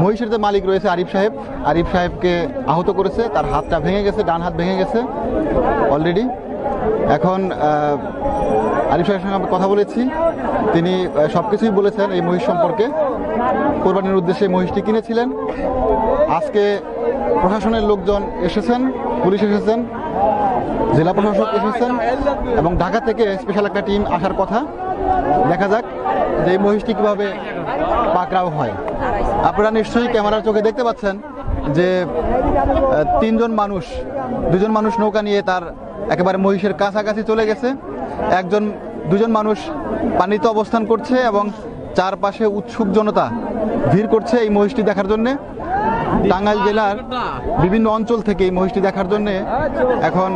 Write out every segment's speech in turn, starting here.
মহিষের যে মালিক রয়েছে আরিফ সাহেবকে আহত করেছে, তার হাতটা ভেঙে গেছে, ডান হাত ভেঙে গেছে অলরেডি। এখন আরিফ সাহেবের সঙ্গে আমি কথা বলেছি, তিনি সব কিছুই বলেছেন এই মহিষ সম্পর্কে। কোরবানির উদ্দেশ্যে মহিষটি কিনেছিলেন। আজকে প্রশাসনের লোকজন এসেছেন, পুলিশ এসেছেন, জেলা প্রশাসক এসেছেন এবং ঢাকা থেকে স্পেশাল একটা টিম আসার কথা। দেখা যাক যে এই মহিষটি কীভাবে পাকড়াও হয়। আপনারা নিশ্চয়ই ক্যামেরার চোখে দেখতে পাচ্ছেন যে দুজন মানুষ নৌকা নিয়ে তার একেবারে মহিষের কাছাকাছি চলে গেছে। দুজন মানুষ পানিতে অবস্থান করছে এবং চারপাশে উৎসুক জনতা ভিড় করছে এই মহিষটি দেখার জন্যে। টাঙ্গাইল জেলার বিভিন্ন অঞ্চল থেকে এই মহিষটি দেখার জন্যে এখন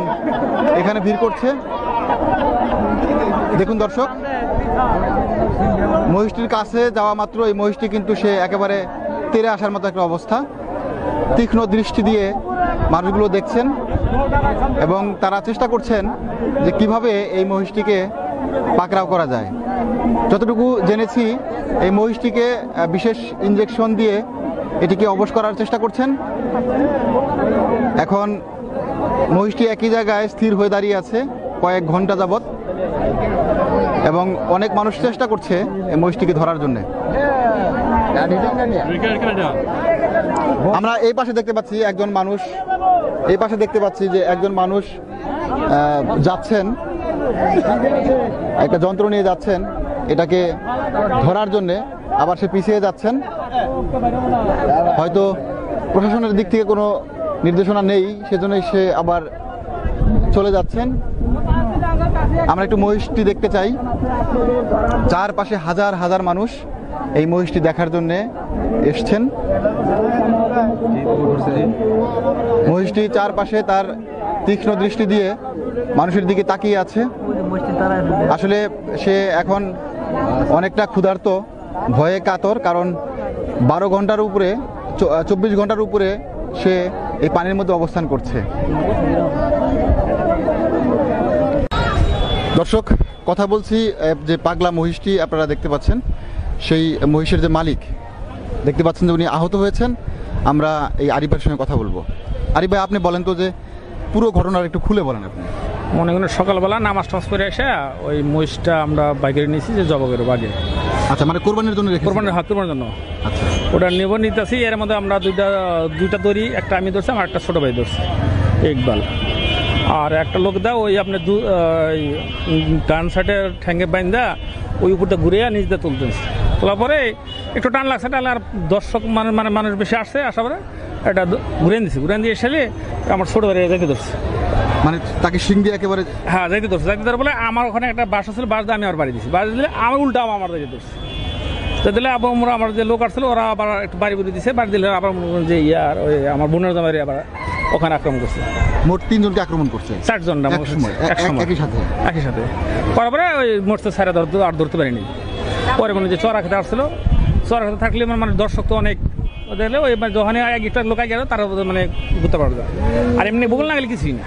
এখানে ভিড় করছে। দেখুন দর্শক, মহিষটির কাছে যাওয়া মাত্র এই মহিষটি কিন্তু সে একেবারে তেড়ে আসার মতো একটা অবস্থা। তীক্ষ্ণ দৃষ্টি দিয়ে মানুষগুলো দেখছেন এবং তারা চেষ্টা করছেন যে কিভাবে এই মহিষটিকে পাকড়াও করা যায়। যতটুকু জেনেছি এই মহিষটিকে বিশেষ ইনজেকশন দিয়ে এটিকে অবশ করার চেষ্টা করছেন। এখন মহিষটি একই জায়গায় স্থির হয়ে দাঁড়িয়ে আছে কয়েক ঘন্টা যাবৎ এবং অনেক মানুষ চেষ্টা করছে এই মহিষটিকে ধরার জন্য। আমরা এই পাশে দেখতে পাচ্ছি যে একজন মানুষ যাচ্ছেন, একটা যন্ত্র নিয়ে যাচ্ছেন এটাকে ধরার জন্যে, আবার সে পিছিয়ে যাচ্ছেন। হয়তো প্রশাসনের দিক থেকে কোনো নির্দেশনা নেই, সেজন্যই সে আবার চলে যাচ্ছেন। আমরা একটু মহিষটি দেখতে চাই। চারপাশে হাজার হাজার মানুষ এই মহিষটি দেখার জন্য এসছেন। মহিষটি চারপাশে তার তীক্ষ্ণ দৃষ্টি দিয়ে মানুষের দিকে তাকিয়ে আছে। আসলে সে এখন অনেকটা ক্ষুধার্ত, ভয়ে কাতর, কারণ 24 ঘন্টার উপরে সে এই পানির মধ্যে অবস্থান করছে। দর্শক, কথা বলছি যে পাগলা মহিষটি আপনারা দেখতে পাচ্ছেন, সেই মহিষের যে মালিক দেখতে পাচ্ছেন যে উনি আহত হয়েছেন। আমরা এই আরিফ ভাইয়ের সঙ্গে কথা বলবো। আরিফ ভাই, আপনি বলেন তো যে পুরো ঘটনাটা একটু খুলে বলেন আপনি। মনে করেন সকালবেলা নামাজ টামাজ করে এসে ওই মহিষটা আমরা বাইকে নিয়েছি যে জবাগের বাগে। আচ্ছা, মানে কোরবানির জন্য? কোরবানির জন্য। আচ্ছা, ওটা নিতেছি। এর মধ্যে আমরা দুইটা দড়ি, একটা আমি ধরছি, আমার একটা ছোটো ভাই ধরছি, ইকবাল। আর একটা লোক দা ওই আপনার ডান সাইডে ঠ্যাঙ্গে বাইন্দা ওই উপরটা ঘুরে নিজেদের তুলতেছে। তোলার পরে একটু টান লাগছে, টানলে আর দর্শক মানুষ বেশি আসছে, আসার পরে এটা ঘুরে দিয়ে এসে আমার ছোটো ভাই যাইতে ধরছে। মানে তাকে সিং দিয়ে একেবারে? হ্যাঁ, যাইতে ধরছে বলে আমার ওখানে একটা বাসা ছিল, বাস দিয়ে আমি আর বাড়ি দিচ্ছি। বাড়ি দিলে আমার উল্টা আমার যাইতে ধরছে। তো দিলে আবার আমার যে লোক আসছিল ওরা আবার একটু বাড়ি দিচ্ছে। বাড়ি দিলে আবার যে ওই আমার বোনের জামাই আবার ওখানে আক্রমণ করছে। মোট 3 জনকে আক্রমণ করছে? 4 জন একই সাথে। পরে ওই মোটতে সারা আর ধরতে পারিনি। পরে মনে যে চড়া খেতে আসছিল, চড়া খেতে থাকলে মানে দর্শক তো অনেক দেখলে ওই যখন একটা লোক গেল তারা মানে ঘুরতে পারবে, আর এমনি বগল না গেলে কিছুই না।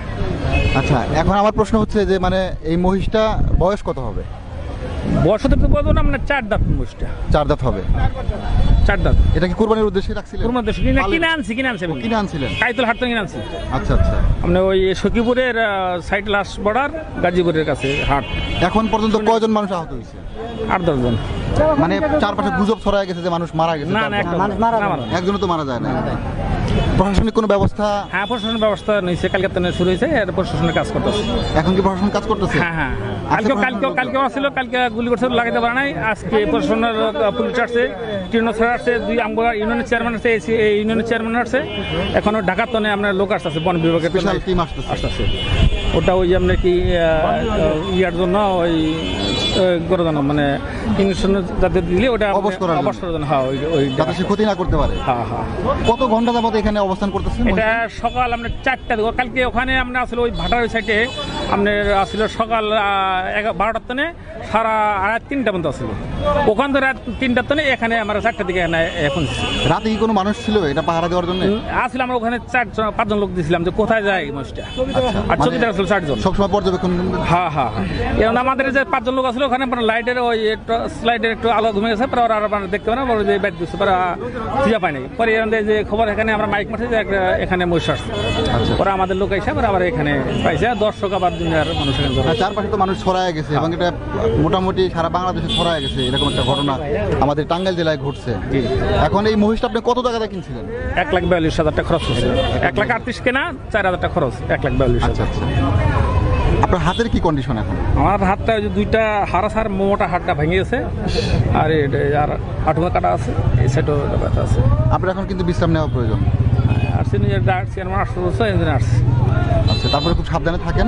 আচ্ছা, এখন আমার প্রশ্ন হচ্ছে যে মানে এই মহিষটা বয়স কত হবে? বয়স হতে বলবো না, মানে 4 দাঁত মহিষটা। 4 দাঁত হবে? 4 দাঁত। এটা কি কোরবানির উদ্দেশ্যে রাখছিলেন? কোরবানির উদ্দেশ্যে কিনে আনছিলেন? কাইতল হাট থেকে কিনে আনছি। আচ্ছা, মানে ওই সখীপুরের সাইড লাস্ট বর্ডার, গাজীপুরের কাছে হাট। এখন পর্যন্ত কয়জন মানুষ আহত হয়েছে? 8-10 জন। মানে চারপাশে গুজব ছড়ায় গেছে যে মানুষ মারা গেছে? না, একজনও তো মারা যায় না। প্রশাসনিক কোনো ব্যবস্থা? হ্যাঁ, প্রশাসনের ব্যবস্থা নিয়েছে, কালকে শুরু হয়েছে, প্রশাসনের কাজ করতেছে। এখন কি প্রশাসন কাজ করতেছে? হ্যাঁ। কালকে আসছিল, কালকে গুলি করছে, লাগাইতে পারে নাই। আজকে প্রশাসনের পুলিশ আসছে, টিউনো আসছে, 2 আমগোড়া ইউনিয়নের চেয়ারম্যান আসছে, এই ইউনিয়নের চেয়ারম্যান আসছে। এখনো ঢাকার তনে আপনার লোক আসতেছে, বন বিভাগের টিম আসতেছে। ওটা ওই আপনার কি ইয়ার জন্য ওই মানে ইঞ্জেকশন যাতে দিলে ওটা অবশ করার জন্য। হ্যাঁ, ওই যাতে সে ক্ষতি না করতে পারে। হ্যাঁ। কত ঘন্টা যাবত এখানে অবস্থান করতেছেন? এটা সকাল আপনার 4টা। কালকে ওখানে আমরা আসলে ওই ভাটার ওই সাইডে আপনার আসলে সকাল 12টার তনে সারা 3টা পর্যন্ত আসলো। ওখান থেকে রাত 3টার তনে এখানে আমরা 4টার দিকে এখন। রাতে কি কোনো মানুষ ছিল এটা পাহারা দেওয়ার জন্য? আসলে আমরা ওখানে 4-5 জন লোক দিয়েছিলাম যে কোথায় যায় মহিষটা, আর চকিদার ছিল 4 জন। সবসময় পর্যবেক্ষণ? হ্যাঁ হ্যাঁ হ্যাঁ। এখন আমাদের যে 5 জন লোক আসলে ওখানে লাইটের ওই স্লাইডের একটু আলো ঘুমে গেছে, পরে ওরা আর দেখতে পারে না, বলে যে ব্যাট দিচ্ছে, পরে খুঁজে পায় নাই। পরে যে খবর এখানে আমরা মাইক মারছি যে এখানে মহিষ আসছে, পরে আমাদের লোক এসে আবার এখানে পাইছে। দর্শক আবার দুনিয়ার মানুষ এখানে চারপাশে তো মানুষ ছড়ায় গেছে এবং এটা মোটামুটি সারা বাংলাদেশে ছড়ায় গেছে, এরকম একটা ঘটনা আমাদের টাঙ্গাইল জেলায় ঘটছে। এখন এই মহিষটা আপনি কত টাকাতে কিনছিলেন? 1,42,000 টাকা খরচ হয়েছে। 1,38,000 কেনা, 4,000 টাকা খরচ, 1,42,000। আচ্ছা আচ্ছা। আপনার হাতের কি কন্ডিশন এখন? আমার হাতটা ওই যে 2টা হাড় আছে, আর মোটা হাড়টা ভেঙে গেছে, আর আর হাঁটুয়া কাটা আছে, এই সাইডও ব্যথা আছে। আপনার এখন কিন্তু বিশ্রাম নেওয়া প্রয়োজন। আসছি নিজের ডাকছি, আমার 8 বছর এখানে আসছি। আচ্ছা, তারপরে খুব সাবধানে থাকেন,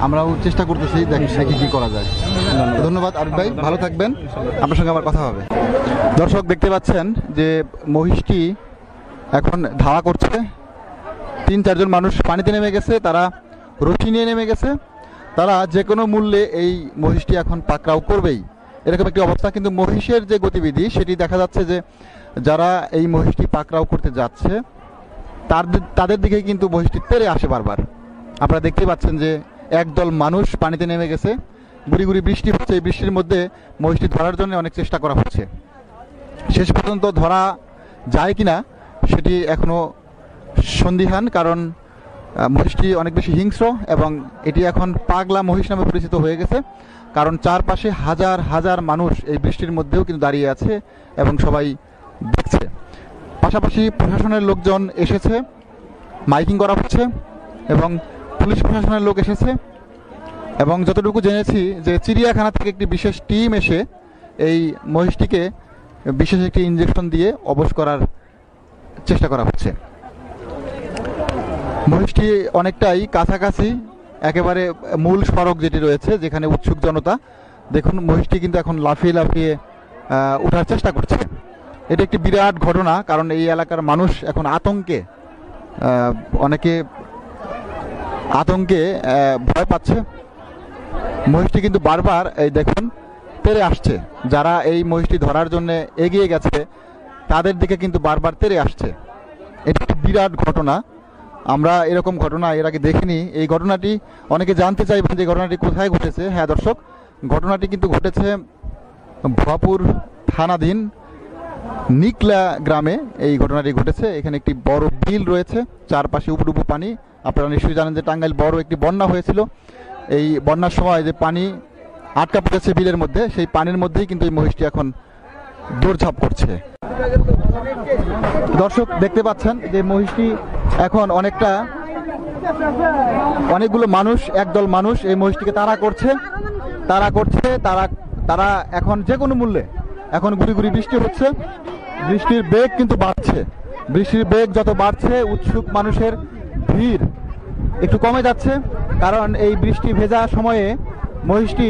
আমরাও চেষ্টা করতেছি দেখি কি করা যায়। ধন্যবাদ আরিফ ভাই, ভালো থাকবেন, আপনার সঙ্গে আমার কথা হবে। দর্শক দেখতে পাচ্ছেন যে মহিষটি এখন ধাওয়া করছে, 3-4 জন মানুষ পানিতে নেমে গেছে, তারা রশি নিয়ে নেমে গেছে, তারা যে কোনো মূল্যে এই মহিষটি এখন পাকড়াও করবেই, এরকম একটি অবস্থা। কিন্তু মহিষের যে গতিবিধি সেটি দেখা যাচ্ছে যে যারা এই মহিষটি পাকড়াও করতে যাচ্ছে তাদের দিকেই কিন্তু মহিষটি তেড়ে আসে বারবার। আপনারা দেখতে পাচ্ছেন যে একদল মানুষ পানিতে নেমে গেছে, গুড়ি গুড়ি বৃষ্টি হচ্ছে, এই বৃষ্টির মধ্যে মহিষটি ধরার জন্য অনেক চেষ্টা করা হচ্ছে। শেষ পর্যন্ত ধরা যায় কিনা সেটি এখনও সন্দিহান, কারণ মহিষটি অনেক বেশি হিংস্র এবং এটি এখন পাগলা মহিষ নামে পরিচিত হয়ে গেছে, কারণ চারপাশে হাজার হাজার মানুষ এই বৃষ্টির মধ্যেও কিন্তু দাঁড়িয়ে আছে এবং সবাই দেখছে। পাশাপাশি প্রশাসনের লোকজন এসেছে, মাইকিং করা হচ্ছে এবং পুলিশ প্রশাসনের লোক এসেছে, এবং যতটুকু জেনেছি যে চিড়িয়াখানা থেকে একটি বিশেষ টিম এসে এই মহিষটিকে বিশেষ একটি ইঞ্জেকশন দিয়ে অবশ করার চেষ্টা করা হচ্ছে। মহিষটি অনেকটাই কাছাকাছি, একেবারে মূল সড়ক যেটি রয়েছে যেখানে উৎসুক জনতা, দেখুন মহিষটি কিন্তু এখন লাফিয়ে লাফিয়ে ওঠার চেষ্টা করছে। এটা একটি বিরাট ঘটনা, কারণ এই এলাকার মানুষ এখন অনেকে আতঙ্কে ভয় পাচ্ছে। মহিষটি কিন্তু বারবার এই দেখুন তেড়ে আসছে, যারা এই মহিষটি ধরার জন্য এগিয়ে গেছে তাদের দিকে কিন্তু বারবার তেড়ে আসছে। এটা একটি বিরাট ঘটনা, আমরা এরকম ঘটনা এর আগে দেখিনি। এই ঘটনাটি অনেকে জানতে চাইবেন যে ঘটনাটি কোথায় ঘটেছে। হ্যাঁ দর্শক, ঘটনাটি কিন্তু ঘটেছে ভুয়াপুর থানাধীন নিকলা গ্রামে এই ঘটনাটি ঘটেছে। এখানে একটি বড় বিল রয়েছে, চারপাশে উপডুবু পানি। আপনারা নিশ্চয়ই জানেন যে টাঙ্গাইল বড় একটি বন্যা হয়েছিল, এই বন্যার সময় যে পানি আটকা পড়েছে বিলের মধ্যে, সেই পানির মধ্যেই কিন্তু এই মহিষটি এখন দৌড়ঝাঁপ করছে। দর্শক দেখতে পাচ্ছেন যে মহিষটি এখন অনেকগুলো মানুষ, একদল মানুষ এই মহিষটিকে তাড়া করছে। তারা এখন যে কোনো মূল্যে, এখন গুড়ি গুড়ি বৃষ্টি হচ্ছে, বৃষ্টির বেগ কিন্তু বাড়ছে। বৃষ্টির বেগ যত বাড়ছে উৎসুক মানুষের ভিড় একটু কমে যাচ্ছে, কারণ এই বৃষ্টি ভেজা সময়ে মহিষটি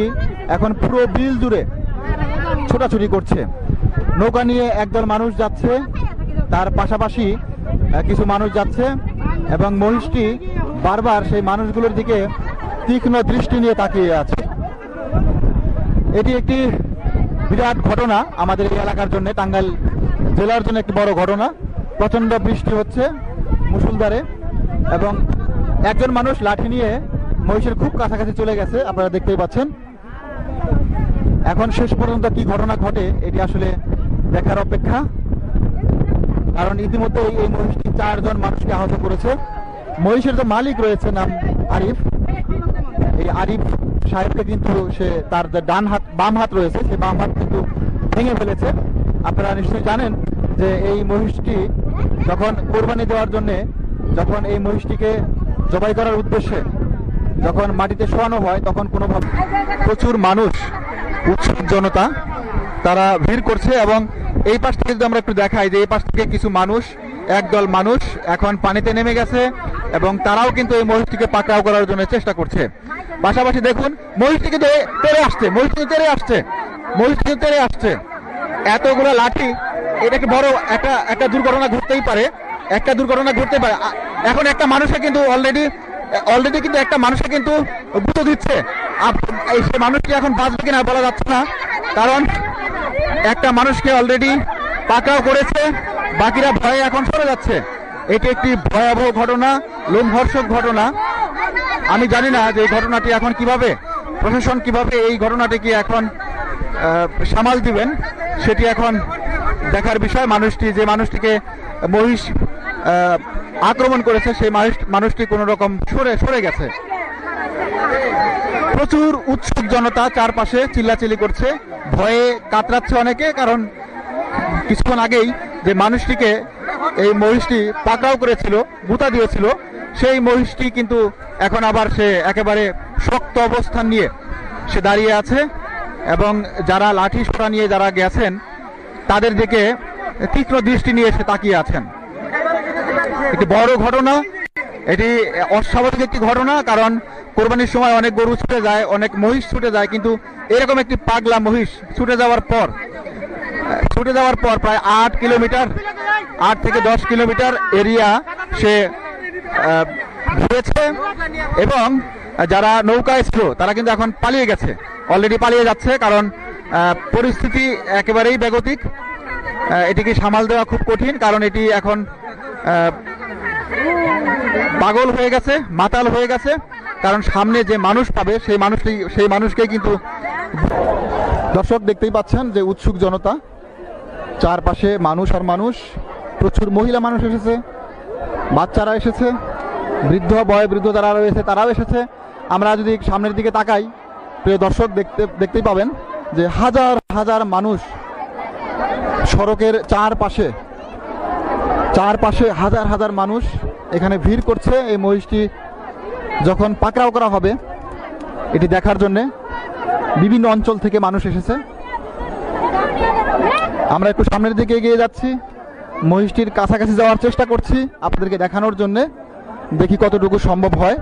এখন পুরো বিল জুড়ে ছোটাছুটি করছে। নৌকা নিয়ে একদল মানুষ যাচ্ছে, তার পাশাপাশি কিছু মানুষ যাচ্ছে এবং মহিষটি বারবার সেই মানুষগুলোর দিকে তীক্ষ্ণ দৃষ্টি নিয়ে তাকিয়ে আছে। এটি একটি বিরাট ঘটনা আমাদের এই এলাকার জন্য, টাঙ্গাইল জেলার জন্য একটি বড় ঘটনা। প্রচণ্ড বৃষ্টি হচ্ছে মুষলধারে এবং একজন মানুষ লাঠি নিয়ে মহিষের খুব কাছাকাছি চলে গেছে, আপনারা দেখতেই পাচ্ছেন। এখন শেষ পর্যন্ত কি ঘটনা ঘটে এটি আসলে দেখার অপেক্ষা, কারণ ইতিমধ্যে এই মহিষটি 4 জন মানুষকে আহত করেছে। মহিষের যে মালিক রয়েছে নাম আরিফ, এই আরিফ সাহেবকে কিন্তু তার যে বাম হাত রয়েছে সেই বাম হাত কিন্তু ভেঙে ফেলেছে। আপনারা নিশ্চয়ই জানেন যে এই মহিষটি যখন কোরবানি দেওয়ার জন্য, যখন এই মহিষটিকে জবাই করার উদ্দেশ্যে যখন মাটিতে শোয়ানো হয়, তখন কোনোভাবে প্রচুর মানুষ, উৎসুক জনতা তারা ভিড় করছে। এবং এই পাশ থেকে যদি আমরা একটু দেখাই যে এই পাশ থেকে কিছু মানুষ, একদল মানুষ এখন পানিতে নেমে গেছে এবং তারাও কিন্তু এই মহিষটিকে পাকড়াও করার জন্য চেষ্টা করছে। পাশাপাশি দেখুন মহিষটি কিন্তু তেড়ে আসছে, এতগুলো লাঠি, এটা একটি বড় একটা দুর্ঘটনা ঘটতেই পারে, এখন একটা মানুষকে কিন্তু অলরেডি কিন্তু একটা মানুষকে কিন্তু গুঁতো দিচ্ছে। সেই মানুষটি এখন বাঁচবে কিনা বলা যাচ্ছে না, কারণ একটা মানুষকে অলরেডি পাকড়াও করেছে, বাকিরা ভয়ে এখন সরে যাচ্ছে। এটি একটি ভয়াবহ ঘটনা, লোমহর্ষক ঘটনা। আমি জানি না যে এই ঘটনাটি এখন কিভাবে প্রশাসন কিভাবে এই ঘটনাটিকে এখন সামাল দিবেন, সেটি এখন দেখার বিষয়। যে মানুষটিকে মহিষ আক্রমণ করেছে সেই মানুষটি কোনো রকম সরে গেছে। প্রচুর উৎসুক জনতা চারপাশে চিল্লাচিল্লি করছে, ভয়ে কাতরাচ্ছে অনেকে, কারণ কিছুক্ষণ আগেই যে মানুষটিকে এই মহিষটি পাকড়াও করেছিল, গুঁতা দিয়েছিল, সেই মহিষটি কিন্তু এখন আবার সে একেবারে শক্ত অবস্থান নিয়ে সে দাঁড়িয়ে আছে এবং যারা লাঠি সোঁটা নিয়ে যারা গেছেন তাদের দিকে তীক্ষ্ণ দৃষ্টি নিয়ে সে তাকিয়ে আছেন। একটি বড় ঘটনা, এটি অস্বাভাবিক একটি ঘটনা, কারণ কোরবানির সময় অনেক গরু ছুটে যায়, অনেক মহিষ ছুটে যায়, কিন্তু এরকম একটি পাগলা মহিষ ছুটে যাওয়ার পর প্রায় 8 থেকে 10 কিলোমিটার এরিয়া সে ঘুরেছে এবং যারা নৌকায় ছিল তারা কিন্তু এখন পালিয়ে গেছে, অলরেডি পালিয়ে যাচ্ছে, কারণ পরিস্থিতি একেবারেই বেগতিক। এটিকে সামাল দেওয়া খুব কঠিন, কারণ এটি এখন পাগল হয়ে গেছে, মাতাল হয়ে গেছে, কারণ সামনে যে মানুষ পাবে সেই মানুষকে কিন্তু। দর্শক দেখতেই পাচ্ছেন যে উৎসুক জনতা, চারপাশে মানুষ আর মানুষ, প্রচুর মহিলা মানুষ এসেছে, বাচ্চারা এসেছে, বয়োবৃদ্ধ যারা রয়েছে তারাও এসেছে। আমরা যদি সামনের দিকে তাকাই, প্রিয় দর্শক দেখতেই পাবেন যে হাজার হাজার মানুষ সড়কের চারপাশে হাজার হাজার মানুষ এখানে ভিড় করছে এই মহিষটি যখন পাকড়াও করা হবে এটি দেখার জন্যে। বিভিন্ন অঞ্চল থেকে মানুষ এসেছে। আমরা একটু সামনের দিকে এগিয়ে যাচ্ছি, মহিষটির কাছাকাছি যাওয়ার চেষ্টা করছি আপনাদেরকে দেখানোর জন্যে, দেখি কতটুকু সম্ভব হয়,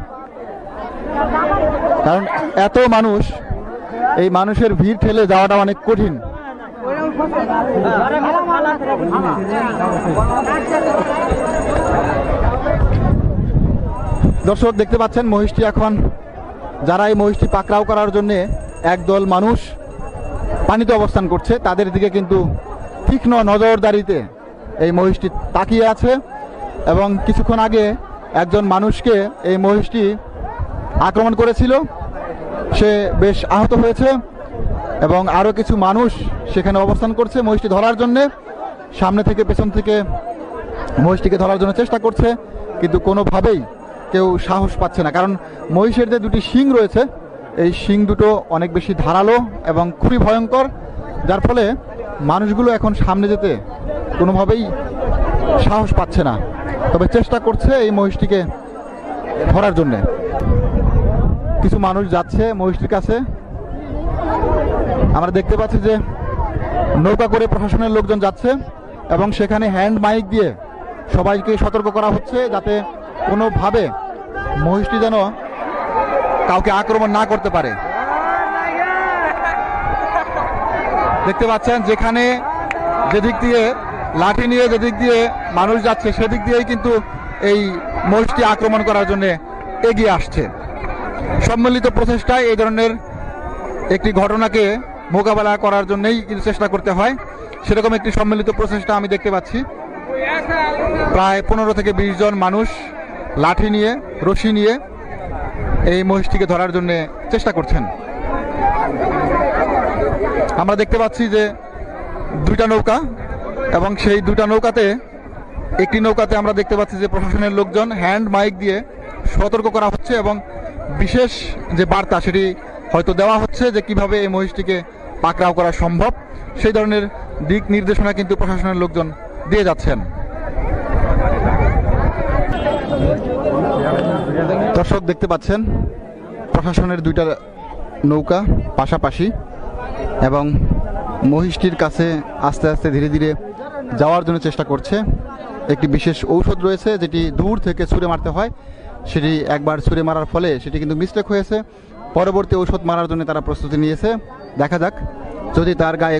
কারণ এত মানুষ, এই মানুষের ভিড় ঠেলে যাওয়াটা অনেক কঠিন। দর্শক দেখতে পাচ্ছেন মহিষটি এখন, যারা এই মহিষটি পাকড়াও করার জন্য একদল মানুষ পানিতে অবস্থান করছে, তাদের দিকে কিন্তু তীক্ষ্ণ নজরদারিতে এই মহিষটি তাকিয়ে আছে এবং কিছুক্ষণ আগে একজন মানুষকে এই মহিষটি আক্রমণ করেছিল, সে বেশ আহত হয়েছে এবং আরও কিছু মানুষ সেখানে অবস্থান করছে মহিষটি ধরার জন্যে। সামনে থেকে পেছন থেকে মহিষটিকে ধরার জন্য চেষ্টা করছে, কিন্তু কোনোভাবেই কেউ সাহস পাচ্ছে না, কারণ মহিষের যে দুটি শিং রয়েছে এই শিং দুটো অনেক বেশি ধারালো এবং খুবই ভয়ঙ্কর, যার ফলে মানুষগুলো এখন সামনে যেতে কোনোভাবেই সাহস পাচ্ছে না, তবে চেষ্টা করছে এই মহিষটিকে ধরার জন্যে। কিছু মানুষ যাচ্ছে মহিষটির কাছে, আমরা দেখতে পাচ্ছি যে নৌকা করে প্রশাসনের লোকজন যাচ্ছে এবং সেখানে হ্যান্ড মাইক দিয়ে সবাইকে সতর্ক করা হচ্ছে যাতে কোনোভাবে মহিষটি যেন কাউকে আক্রমণ না করতে পারে। দেখতে পাচ্ছেন যেখানে যেদিক দিয়ে লাঠি নিয়ে যেদিক দিয়ে মানুষ যাচ্ছে সেদিক দিয়েই কিন্তু এই মহিষটি আক্রমণ করার জন্য এগিয়ে আসছে। সম্মিলিত প্রচেষ্টায় এই ধরনের একটি ঘটনাকে মোকাবেলা করার জন্যই কিন্তু চেষ্টা করতে হয়, সেরকম একটি সম্মিলিত প্রচেষ্টা আমি দেখতে পাচ্ছি। প্রায় 15 থেকে 20 জন মানুষ লাঠি নিয়ে, রশি নিয়ে এই মহিষটিকে ধরার জন্য চেষ্টা করছেন। আমরা দেখতে পাচ্ছি যে 2টা নৌকা এবং সেই 2টা নৌকাতে একটি নৌকাতে আমরা দেখতে পাচ্ছি যে প্রশাসনের লোকজন হ্যান্ড মাইক দিয়ে সতর্ক করা হচ্ছে এবং বিশেষ যে বার্তা সেটি হয়তো দেওয়া হচ্ছে যে কিভাবে এই মহিষটিকে পাকড়াও করা সম্ভব, সেই ধরনের দিক নির্দেশনা কিন্তু প্রশাসনের লোকজন দিয়ে যাচ্ছেন। দর্শক দেখতে পাচ্ছেন প্রশাসনের 2টা নৌকা পাশাপাশি এবং মহিষটির কাছে আস্তে আস্তে ধীরে ধীরে যাওয়ার জন্য চেষ্টা করছে। একটি বিশেষ ঔষধ রয়েছে যেটি দূর থেকে ছুঁড়ে মারতে হয়, সেটি একবার ছুঁড়ে মারার ফলে সেটি কিন্তু মিস্টেক হয়েছে, পরবর্তী ঔষধ মারার জন্য তারা প্রস্তুতি নিয়েছে। দেখা যাক যদি তার গায়ে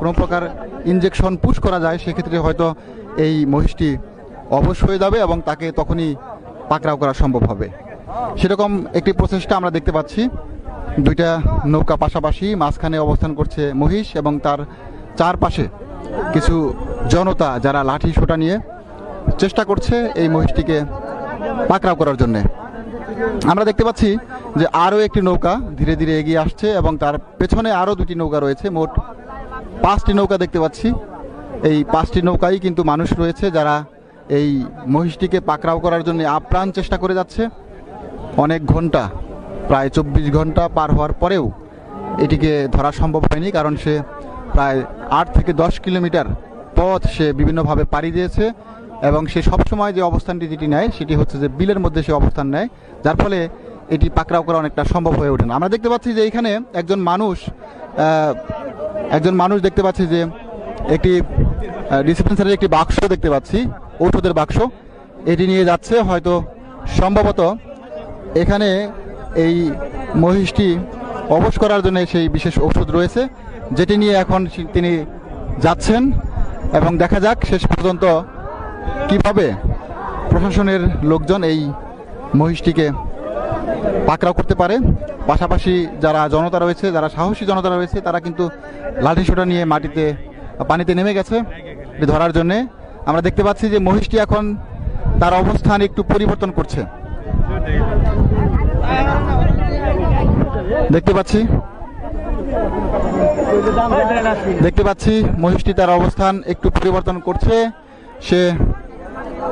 কোনো প্রকার ইনজেকশন পুশ করা যায় সেক্ষেত্রে হয়তো এই মহিষটি অবশ হয়ে যাবে এবং তাকে তখনই পাকড়াও করা সম্ভব হবে। সেরকম একটি প্রচেষ্টা আমরা দেখতে পাচ্ছি। 2টা নৌকা পাশাপাশি, মাঝখানে অবস্থান করছে মহিষ এবং তার চারপাশে কিছু জনতা যারা লাঠি সোঁটা নিয়ে চেষ্টা করছে এই মহিষটিকে পাকড়াও করার জন্যে। আমরা দেখতে পাচ্ছি যে আরও একটি নৌকা ধীরে ধীরে এগিয়ে আসছে এবং তার পেছনে আরও দুটি নৌকা রয়েছে। মোট 5টি নৌকা দেখতে পাচ্ছি। এই 5টি নৌকায় কিন্তু মানুষ রয়েছে যারা এই মহিষটিকে পাকড়াও করার জন্য আপ্রাণ চেষ্টা করে যাচ্ছে। অনেক ঘন্টা, প্রায় 24 ঘন্টা পার হওয়ার পরেও এটিকে ধরা সম্ভব হয়নি, কারণ সে প্রায় 8 থেকে 10 কিলোমিটার পথ সে বিভিন্নভাবে পাড়ি দিয়েছে এবং সে সবসময় যে অবস্থানটি যেটি নেয় সেটি হচ্ছে যে বিলের মধ্যে সে অবস্থান নেয়, যার ফলে এটি পাকড়াও করা অনেকটা সম্ভব হয়ে ওঠে না। আমরা দেখতে পাচ্ছি যে এখানে একজন মানুষ দেখতে পাচ্ছি যে একটি ডিসপেন্সারির একটি বাক্স দেখতে পাচ্ছি, ঔষধের বাক্স। এটি নিয়ে যাচ্ছে, হয়তো সম্ভবত এখানে এই মহিষটি অবশ করার জন্য সেই বিশেষ ঔষধ রয়েছে, যেটি নিয়ে এখন তিনি যাচ্ছেন এবং দেখা যাক শেষ পর্যন্ত কিভাবে প্রশাসনের লোকজন এই মহিষটিকে পাকড়াও করতে পারে। পাশাপাশি যারা জনতা রয়েছে, যারা সাহসী জনতা রয়েছে, তারা কিন্তু লাঠিসোঁটা নিয়ে পানিতে নেমে গেছে ধরার জন্যে। আমরা দেখতে পাচ্ছি যে মহিষটি এখন তার অবস্থান একটু পরিবর্তন করছে। দেখতে পাচ্ছি মহিষটি তার অবস্থান একটু পরিবর্তন করছে। সে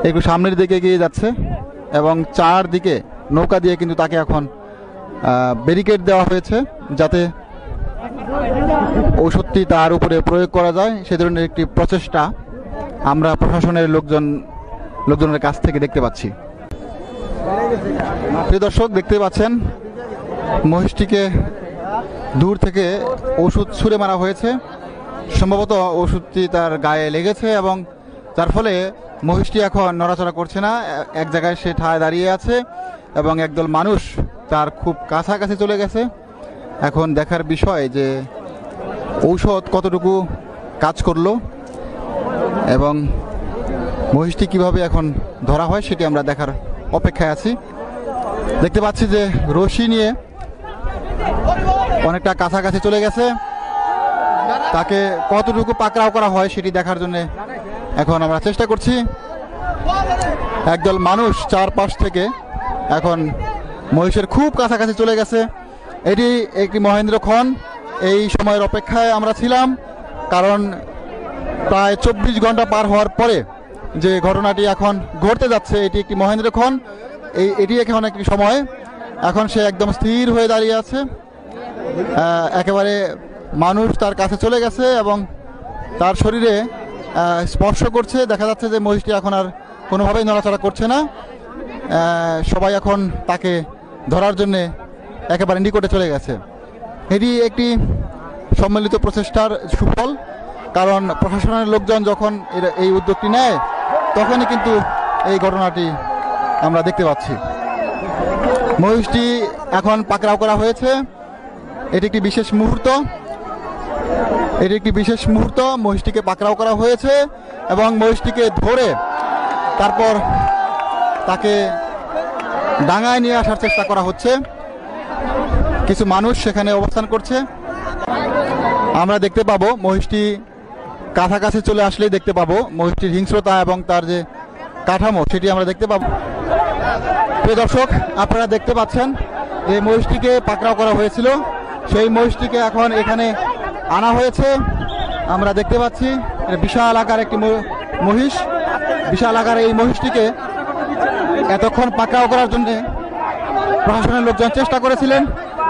একটু সামনের দিকে এগিয়ে যাচ্ছে এবং চারদিকে নৌকা দিয়ে কিন্তু তাকে এখন ব্যারিকেড দেওয়া হয়েছে, যাতে ঔষধটি তার উপরে প্রয়োগ করা যায়। সে ধরনের একটি প্রচেষ্টা আমরা প্রশাসনের লোকজনের কাছ থেকে দেখতে পাচ্ছি। প্রিয় দর্শক, দেখতে পাচ্ছেন মহিষটিকে দূর থেকে ওষুধ ছুঁড়ে মারা হয়েছে। সম্ভবত ওষুধটি তার গায়ে লেগেছে এবং যার ফলে মহিষটি এখন নড়াচড়া করছে না, এক জায়গায় সে ঠায় দাঁড়িয়ে আছে এবং একদল মানুষ তার খুব কাছাকাছি চলে গেছে। এখন দেখার বিষয় যে ঔষধ কতটুকু কাজ করলো এবং মহিষটি কিভাবে এখন ধরা হয় সেটি আমরা দেখার অপেক্ষায় আছি। দেখতে পাচ্ছি যে রশি নিয়ে অনেকটা কাছাকাছি চলে গেছে, তাকে কতটুকু পাকড়াও করা হয় সেটি দেখার জন্য এখন আমরা চেষ্টা করছি। একদল মানুষ চারপাশ থেকে এখন মহিষের খুব কাছাকাছি চলে গেছে। এটি একটি মহেন্দ্রক্ষণ। এই সময়ের অপেক্ষায় আমরা ছিলাম, কারণ প্রায় 24 ঘন্টা পার হওয়ার পরে যে ঘটনাটি এখন ঘটতে যাচ্ছে এটি একটি মহেন্দ্রক্ষণ। এটি এখন একটি সময়। এখন সে একদম স্থির হয়ে দাঁড়িয়ে আছে, একেবারে মানুষ তার কাছে চলে গেছে এবং তার শরীরে স্পর্শ করছে। দেখা যাচ্ছে যে মহিষটি এখন আর কোনোভাবেই নড়াচড়া করছে না। সবাই এখন তাকে ধরার জন্যে একেবারে নিকটে চলে গেছে। এটি একটি সম্মিলিত প্রচেষ্টার সুফল, কারণ প্রশাসনের লোকজন যখন এই উদ্যোগটি নেয় তখনই কিন্তু এই ঘটনাটি আমরা দেখতে পাচ্ছি। মহিষটি এখন পাকড়াও করা হয়েছে। এটি একটি বিশেষ মুহূর্ত। মহিষটিকে পাকড়াও করা হয়েছে এবং মহিষটিকে ধরে তারপর তাকে ডাঙায় নিয়ে আসার চেষ্টা করা হচ্ছে। কিছু মানুষ সেখানে অবস্থান করছে। আমরা দেখতে পাবো মহিষটি কাছাকাছি চলে আসলেই দেখতে পাবো মহিষটির হিংস্রতা এবং তার যে কাঠামো সেটি আমরা দেখতে পাবো। প্রিয় দর্শক, আপনারা দেখতে পাচ্ছেন যে মহিষটিকে পাকড়াও করা হয়েছিল, সেই মহিষটিকে এখন এখানে আনা হয়েছে। আমরা দেখতে পাচ্ছি বিশাল আকার একটি মহিষ। বিশাল আকার এই মহিষটিকে এতক্ষণ পাকড়াও করার জন্য প্রশাসনের লোকজন চেষ্টা করেছিলেন,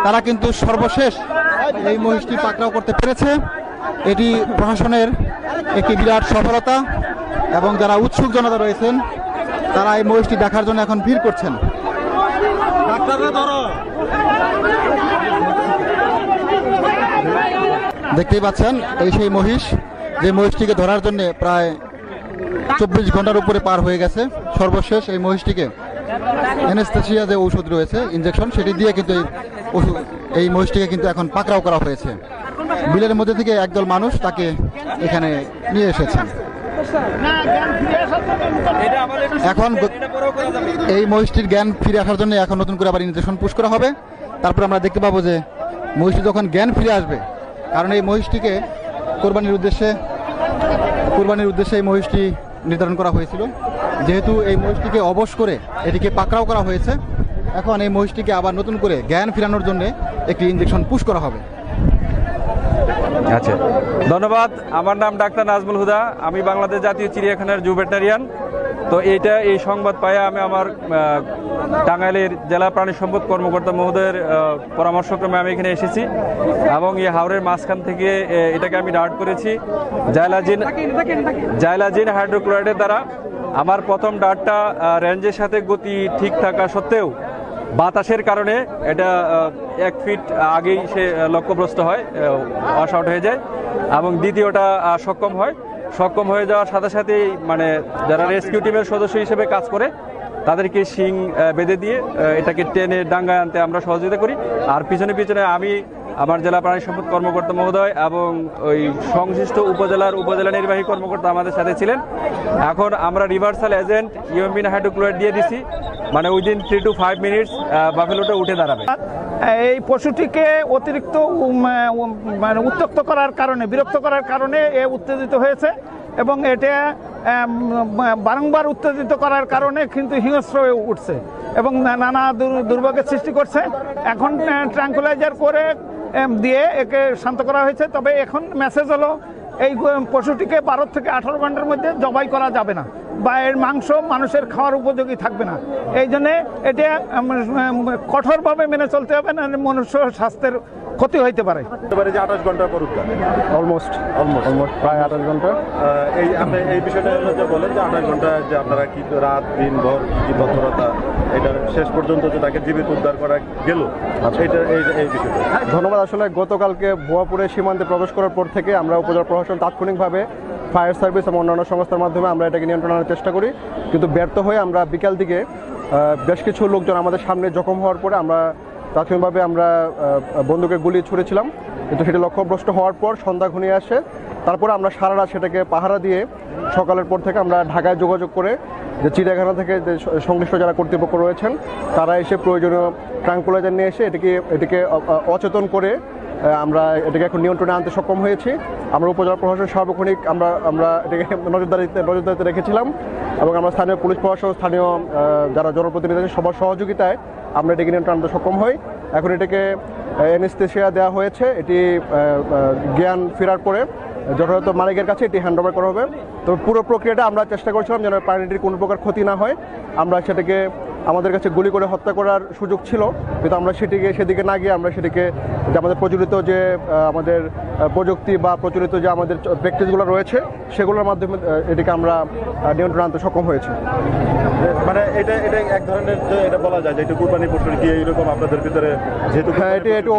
তারা কিন্তু সর্বশেষ এই মহিষটি পাকড়াও করতে পেরেছে। এটি প্রশাসনের একটি বিরাট সফলতা এবং যারা উৎসুক জনতা রয়েছেন তারা এই মহিষটি দেখার জন্য এখন ভিড় করছেন। দেখতেই পাচ্ছেন এই সেই মহিষ, যে মহিষটিকে ধরার জন্য প্রায় 24 ঘন্টার উপরে পার হয়ে গেছে। সর্বশেষ এই মহিষটিকে অ্যানেস্থেসিয়া যে ঔষধ রয়েছে, ইনজেকশন, সেটি দিয়ে কিন্তু এই মহিষটিকে কিন্তু এখন পাকড়াও করা হয়েছে। বিলের মধ্যে থেকে একদল মানুষ তাকে এখানে নিয়ে এসেছেন। এখন এই মহিষটির জ্ঞান ফিরে আসার জন্য এখন নতুন করে আবার ইনজেকশন পুশ করা হবে। তারপর আমরা দেখতে পাবো যে মহিষটি যখন জ্ঞান ফিরে আসবে, কারণ এই মহিষটিকে কোরবানির উদ্দেশ্যে এই মহিষটি নির্ধারণ করা হয়েছিল। যেহেতু এই মহিষটিকে অবশ করে এটিকে পাকড়াও করা হয়েছে, এখন এই মহিষটিকে আবার নতুন করে জ্ঞান ফেরানোর জন্য একটি ইনজেকশন পুশ করা হবে। আচ্ছা, ধন্যবাদ। আমার নাম ডাক্তার নাজমুল হুদা, আমি বাংলাদেশ জাতীয় চিড়িয়াখানার জু ভেটেরিনারিয়ান। তো এই সংবাদ পাই আমি আমার টাঙ্গাইলের জেলা প্রাণী সম্পদ কর্মকর্তা মহোদয়ের পরামর্শক্রমে আমি এখানে এসেছি এবং এই হাওরের মাঝখান থেকে এটাকে আমি ডার্ট করেছি জাইলাজিন হাইড্রোক্লোরাইডের দ্বারা। আমার প্রথম ডার্টটা রেঞ্জের সাথে গতি ঠিক থাকা সত্ত্বেও বাতাসের কারণে এটা 1 ফিট আগেই সে লক্ষ্যভ্রষ্ট হয়, ওয়াশ আউট হয়ে যায়, এবং দ্বিতীয়টা সক্ষম হয়ে যাওয়ার সাথে সাথেই মানে যারা রেস্কিউ টিমের সদস্য হিসেবে কাজ করে তাদেরকে শিং বেঁধে দিয়ে এটাকে টেনে ডাঙ্গায় আনতে আমরা সহযোগিতা করি। আর পিছনে আমি আমার জেলা প্রাণী সম্পদ কর্মকর্তা মহোদয় এবং ওই সংশ্লিষ্ট উপজেলা নির্বাহী কর্মকর্তা আমাদের সাথে ছিলেন। এখন আমরা রিভার্সাল এজেন্ট ইউএমবিন হাইড্রোক্লোরাইড দিয়ে দিছি, মানে উইদিন 3 to 5 মিনিটস বাফেলোটা উঠে দাঁড়াবে। এই পশুটিকে অতিরিক্ত মানে উত্ত্যক্ত করার কারণে, বিরক্ত করার কারণে এ উত্তেজিত হয়েছে এবং এটা বারংবার উত্তেজিত করার কারণে কিন্তু হিংস্র হয়ে উঠছে এবং নানা দুর্ভোগের সৃষ্টি করছে। এখন ট্রাঙ্কুলাইজার করে দিয়ে একে শান্ত করা হয়েছে। তবে এখন মেসেজ হলো এই পশুটিকে 12 থেকে 18 ঘন্টার মধ্যে জবাই করা যাবে না বা এর মাংস মানুষের খাওয়ার উপযোগী থাকবে না। এই জন্যে এটা কঠোরভাবে মেনে চলতে হবে, না মনুষ্য স্বাস্থ্যের ক্ষতি হইতে পারে। যে 28 ঘন্টা পর অলমোস্ট প্রায় 28 ঘন্টা। এই বিষয়টা হলো যে বলেন যে 28 ঘন্টা যে আপনারা কি রাত দিন ভর কি তৎপরতা, এটা শেষ পর্যন্ত যে তাকে জীবিত উদ্ধার করা গেল, এটা এই বিষয়টা। ধন্যবাদ। আসলে গতকালকে ভুয়াপুরে সীমান্তে প্রবেশ করার পর থেকে আমরা উপজেলা প্রশাসন তাৎক্ষণিকভাবে ফায়ার সার্ভিস এবং অন্যান্য সংস্থার মাধ্যমে আমরা এটাকে নিয়ন্ত্রণ আনার চেষ্টা করি, কিন্তু ব্যর্থ হয়ে আমরা বিকাল দিকে বেশ কিছু লোকজন আমাদের সামনে জখম হওয়ার পরে আমরা তাৎক্ষণিকভাবে আমরা বন্দুকের গুলি ছুঁড়েছিলাম, কিন্তু সেটা লক্ষ্যভ্রষ্ট হওয়ার পর সন্ধ্যা ঘনিয়ে আসে। তারপরে আমরা সারা রাত সেটাকে পাহারা দিয়ে সকালের পর থেকে আমরা ঢাকায় যোগাযোগ করে যে চিড়িয়াখানা থেকে যে সংশ্লিষ্ট যারা কর্তৃপক্ষ রয়েছেন তারা এসে প্রয়োজনীয় ট্রাঙ্কুলাইজার নিয়ে এসে এটিকে অচেতন করে আমরা এটাকে এখন নিয়ন্ত্রণে আনতে সক্ষম হয়েছি। আমরা উপজেলা প্রশাসন সার্বক্ষণিক আমরা এটাকে নজরদারিতে রেখেছিলাম এবং আমরা স্থানীয় পুলিশ প্রশাসন, স্থানীয় যারা জনপ্রতিনিধি আছেন সবার সহযোগিতায় আমরা এটাকে নিয়ন্ত্রণে আনতে সক্ষম হই। এখন এটাকে অ্যানেস্থেসিয়া দেওয়া হয়েছে, এটি জ্ঞান ফেরার পরে যথাযথ মালিকের কাছে এটি হ্যান্ড ওভার করা হবে। তবে পুরো প্রক্রিয়াটা আমরা চেষ্টা করেছিলাম যেন প্রাণীটির কোনো প্রকার ক্ষতি না হয়। আমরা সেটাকে আমাদের কাছে গুলি করে হত্যা করার সুযোগ ছিল, কিন্তু আমরা সেদিকে না গিয়ে আমরা সেটিকে যে আমাদের প্রচলিত যে আমাদের প্রযুক্তি বা প্রচলিত যে আমাদের প্র্যাকটিসগুলো রয়েছে সেগুলোর মাধ্যমে এটিকে আমরা নিয়ন্ত্রণ আনতে সক্ষম হয়েছি। মানে এটা এক ধরনের এটা বলা যায় যে এটা কুরবানি পশুর কি এরকম আপনাদের ভিতরে যেহেতু এটি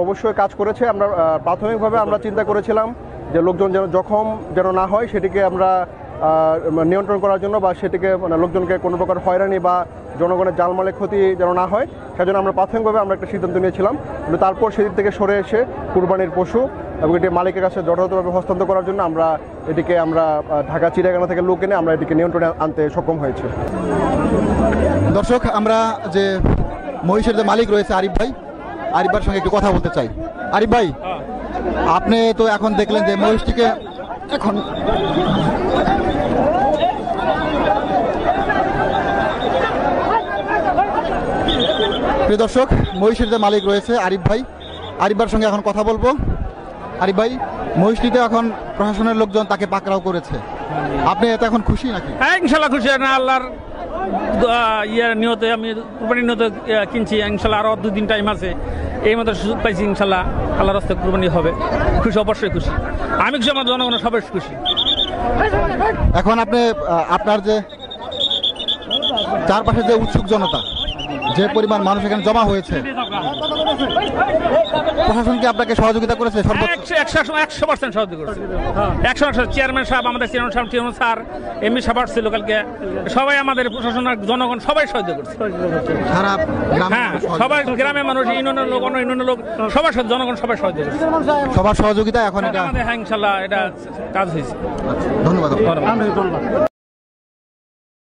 অবশ্যই কাজ করেছে। আমরা প্রাথমিকভাবে আমরা চিন্তা করেছিলাম যে লোকজন জখম যেন না হয়, সেটিকে আমরা নিয়ন্ত্রণ করার জন্য বা সেটিকে মানে লোকজনকে কোনো প্রকার হয়রানি বা জনগণের জানমালের ক্ষতি যেন না হয় সেজন্য আমরা প্রাথমিকভাবে আমরা একটা সিদ্ধান্ত নিয়েছিলাম। কিন্তু তারপর সেদিক থেকে সরে এসে কুরবানির পশু এবং এটি মালিকের কাছে যথাযথভাবে হস্তান্তর করার জন্য আমরা ঢাকা চিড়িয়াখানা থেকে লোক এনে আমরা এটিকে নিয়ন্ত্রণে আনতে সক্ষম হয়েছি। দর্শক, আমরা যে মহিষের যে মালিক রয়েছে আরিফ ভাইয়ের সঙ্গে একটু কথা বলতে চাই। আরিফ ভাই, আপনি তো এখন দেখলেন যে মহিষটিকে এখন প্রিয় দর্শক, মহিষের যে মালিক রয়েছে আরিফ ভাইয়ের সঙ্গে এখন কথা বলবো। আরিফ ভাই, মহিষটিতে এখন প্রশাসনের লোকজন তাকে পাকড়াও করেছে, আপনি এতে এখন খুশি নাকি? হ্যাঁ, ইনশাল্লাহ খুশি। না আল্লাহর নিয়তে আমি কুরবানির নিয়তে কিনছি। ইনশাল্লাহ আরো 2 দিন টাইম আছে, এই মতো সুযোগ পাইছি। ইনশাল্লাহ আল্লাহর রাস্তায় কুরবানি হবে। খুশি, অবশ্যই খুশি। আমি খুশি, আমার জনগণ সবাই খুশি। এখন আপনি আপনার যে চারপাশে যে উৎসুক জনতা, যে পরিমাণ মানুষ এখানে জমা হয়েছে, প্রশাসন কি আপনাকে সহযোগিতা করেছে? 100% সহযোগিতা করেছে। 100% চেয়ারম্যান সাহেব, আমাদের চেয়ারম্যান স্যার, এমপি সাহেব আসছিল কালকে, সবাই আমাদের প্রশাসনের জনগণ সবাই সহযোগিতা করছে। সারা গ্রামে, হ্যাঁ, সবাই গ্রামের মানুষ, ইউনিয়নের লোক, অন্য ইউনিয়নের লোক, সবার জনগণ সবাই সহযোগিতা করছে। সবার সহযোগিতা এখন এটা হ্যাঁ, ইনশাল্লাহ এটা কাজ হয়েছে। ধন্যবাদ।